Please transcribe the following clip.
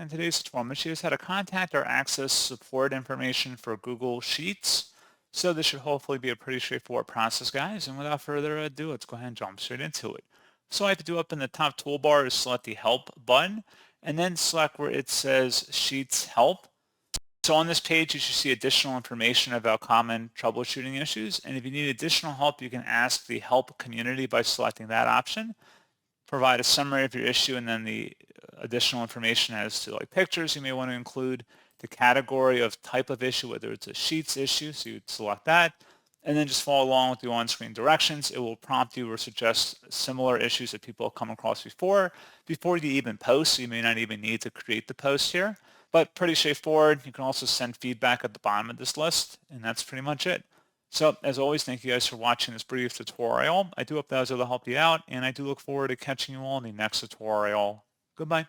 In today's tutorial, I'm going to show you how to contact or access support information for Google Sheets. So this should hopefully be a pretty straightforward process, guys. And without further ado, let's go ahead and jump straight into it. So all I have to do up in the top toolbar is select the Help button, and then select where it says Sheets Help. So on this page, you should see additional information about common troubleshooting issues. And if you need additional help, you can ask the Help community by selecting that option. Provide a summary of your issue, and then the additional information as to like pictures you may want to include, the category of type of issue, whether it's a Sheets issue, so you'd select that, and then just follow along with the on-screen directions. It will prompt you or suggest similar issues that people have come across before you even post, so you may not even need to create the post here, but pretty straightforward. You can also send feedback at the bottom of this list, and that's pretty much it. So as always, thank you guys for watching this brief tutorial. I do hope that was able to help you out, and I do look forward to catching you all in the next tutorial. Goodbye.